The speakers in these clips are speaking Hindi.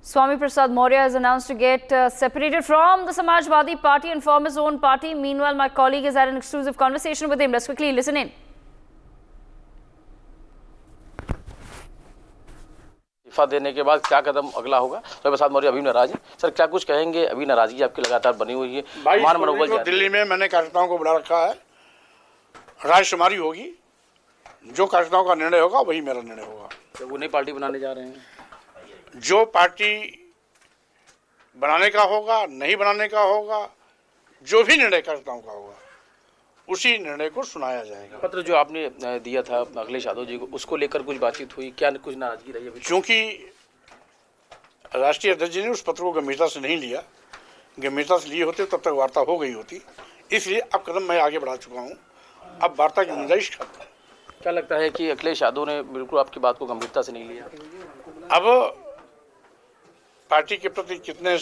Swami Prasad Maurya has announced to get separated from the Samajwadi Party and form his own party. Meanwhile, my colleague has had an exclusive conversation with him. Let's quickly listen in. इस्तीफा देने के बाद क्या कदम अगला होगा? स्वामी प्रसाद मौर्य अभी नाराज है सर, क्या कुछ कहेंगे? अभी नाराजगी आपकी लगातार बनी हुई है, मान मनोबल तो दिल्ली में मैंने कार्यकर्ताओं को बुला रखा है, रायशुमारी होगी, जो कार्यकर्ताओं का निर्णय होगा वही मेरा निर्णय होगा। तो वो नई पार्टी बनाने जा रहे हैं, जो पार्टी बनाने का होगा, नहीं बनाने का होगा, जो भी निर्णय कार्यकर्ताओं का होगा उसी निर्णय को सुनाया जाएगा। पत्र जो आपने दिया था अखिलेश यादव जी को, उसको लेकर कुछ बातचीत हुई क्या? कुछ नाराजगी रही है? क्योंकि राष्ट्रीय अध्यक्ष जी ने उस पत्र को गंभीरता से नहीं लिया, गंभीरता से लिए होते तब तक वार्ता हो गई होती, इसलिए अब कदम मैं आगे बढ़ा चुका हूँ, अब वार्ता की गुंजाइश खत्म है। क्या लगता है कि अखिलेश यादव ने बिल्कुल आपकी बात को गंभीरता से नहीं लिया? अब पार्टी के प्रति कितने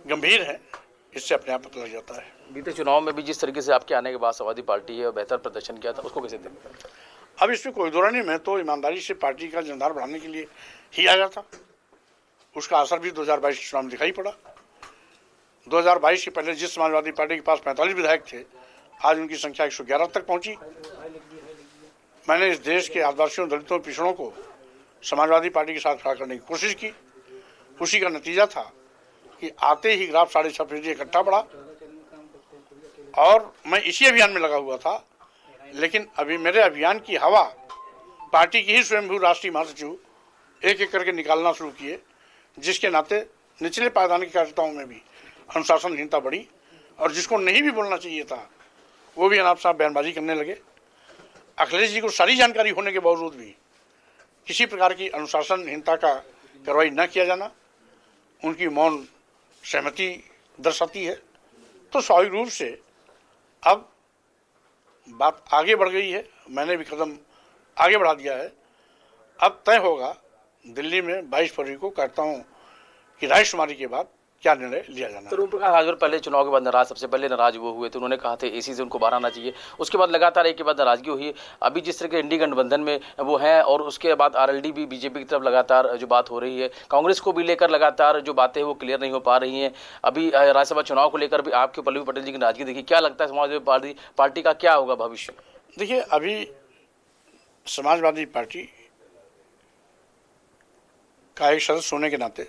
गंभीर हैं इससे अपने आप पता लग जाता है। बीते चुनाव में भी जिस तरीके से आपके आने के बाद समाजवादी पार्टी है बेहतर प्रदर्शन किया था, उसको कैसे देखते हैं? अब इसमें कोई दौरा नहीं, मैं तो ईमानदारी से पार्टी का जनाधार बढ़ाने के लिए ही आया था। उसका असर भी 2022 के चुनाव में दिखाई पड़ा। 2022 के पहले जिस समाजवादी पार्टी के पास 45 विधायक थे, आज उनकी संख्या 111 तक पहुंची। मैंने इस देश के आदिवासियों, दलितों, पिछड़ों को समाजवादी पार्टी के साथ खड़ा करने की कोशिश की। उसी का नतीजा था कि आते ही ग्राफ 6.5% इकट्ठा बढ़ा और मैं इसी अभियान में लगा हुआ था। लेकिन अभी मेरे अभियान की हवा पार्टी की ही स्वयंभू राष्ट्रीय महासचिव एक एक करके निकालना शुरू किए, जिसके नाते निचले पायदान के कार्यकर्ताओं में भी अनुशासनहीनता बढ़ी और जिसको नहीं भी बोलना चाहिए था वो भी अनाप शनाप बयानबाजी करने लगे। अखिलेश जी को सारी जानकारी होने के बावजूद भी किसी प्रकार की अनुशासनहीनता का कार्रवाई न किया जाना उनकी मौन सहमति दर्शाती है। तो स्वाभाविक रूप से अब बात आगे बढ़ गई है, मैंने भी कदम आगे बढ़ा दिया है। अब तय होगा दिल्ली में 22 फरवरी को कार्यकर्ताओं की रायशुमारी के बाद क्या निर्णय लिया जाना। तो ओम प्रकाश राजभर पहले चुनाव के बाद नाराज, सबसे पहले नाराज वो हुए थे, उन्होंने कहा था एसी से उनको बाहर आना चाहिए। उसके बाद लगातार एक के बाद नाराजगी हुई। अभी जिस तरह के इंडी गठबंधन में वो हैं और उसके बाद आरएलडी भी बीजेपी की तरफ लगातार जो बात हो रही है, कांग्रेस को भी लेकर लगातार जो बातें वो क्लियर नहीं हो पा रही हैं। अभी राज्यसभा चुनाव को लेकर भी आपके पल्लवी पटेल जी की नाराजगी देखिए, क्या लगता है समाजवादी पार्टी का क्या होगा भविष्य? देखिए, अभी समाजवादी पार्टी का एक सदस्य होने के नाते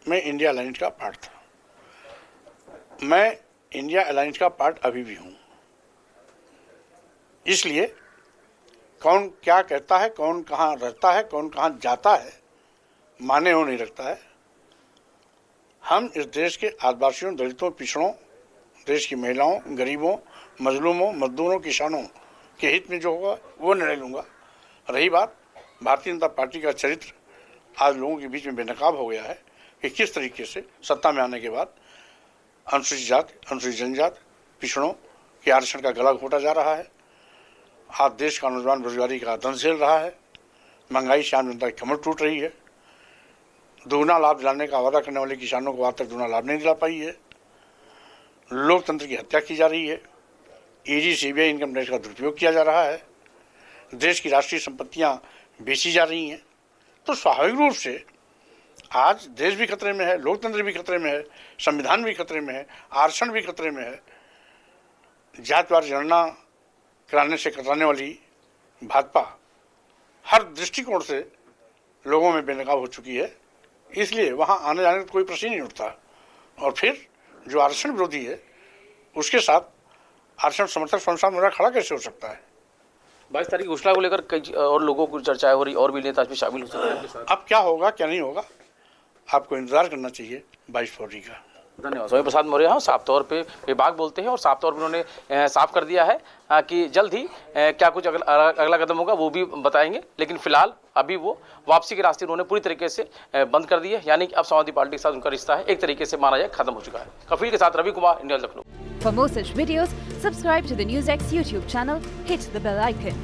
मैं इंडिया अलायंस का पार्ट था। मैं इंडिया अलायंस का पार्ट अभी भी हूँ। इसलिए कौन क्या कहता है, कौन कहाँ रहता है, कौन कहाँ जाता है, माने हो नहीं रखता है। हम इस देश के आदिवासियों, दलितों, पिछड़ों, देश की महिलाओं, गरीबों, मजलूमों, मजदूरों, किसानों के हित में जो होगा वो निर्णय लूँगा। रही बात भारतीय जनता पार्टी का चरित्र, आज लोगों के बीच में बेनकाब हो गया है कि किस तरीके से सत्ता में आने के बाद अनुसूचित जाति, अनुसूचित जनजाति, पिछड़ों के आरक्षण का गला घोटा जा रहा है। आज देश का नौजवान बेरोजगारी का दंश झेल रहा है। महंगाई से आम जनता की कमर टूट रही है। दोगुना लाभ दिलाने का वादा करने वाले किसानों को आज तक दोगुना लाभ नहीं दिला पाई है। लोकतंत्र की हत्या की जा रही है। ईडी, सीबीआई इनकम टैक्स का दुरुपयोग किया जा रहा है। देश की राष्ट्रीय संपत्तियां बेची जा रही हैं। तो स्वाभाविक रूप से आज देश भी खतरे में है, लोकतंत्र भी खतरे में है, संविधान भी खतरे में है, आरक्षण भी खतरे में है। जातिवार जनगणना कराने से कतराने वाली भाजपा हर दृष्टिकोण से लोगों में बेनकाब हो चुकी है। इसलिए वहां आने जाने का कोई प्रश्न नहीं उठता। और फिर जो आरक्षण विरोधी है उसके साथ आरक्षण समर्थक संस्थान मेरा खड़ा कैसे हो सकता है? 22 तारीख घोषणा को लेकर कई और लोगों को चर्चाएं हो रही, और भी नेता इसमें शामिल हो सकते हैं। अब क्या होगा क्या नहीं होगा आपको इंतजार करना चाहिए 22 फरवरी का। धन्यवाद। स्वामी प्रसाद मौर्य हाँ, साफ तौर पे विभाग बोलते हैं और साफ तौर पे उन्होंने साफ कर दिया है कि जल्द ही क्या कुछ अगला कदम होगा वो भी बताएंगे। लेकिन फिलहाल अभी वो वापसी के रास्ते उन्होंने पूरी तरीके से बंद कर दिए, यानी कि अब समाजवादी पार्टी के साथ उनका रिश्ता है एक तरीके से माना जाए खत्म हो चुका है। कफील के साथ Ravi Kumar, India Lucknow. For more such videos, subscribe to the NewsX YouTube channel, hit the bell icon.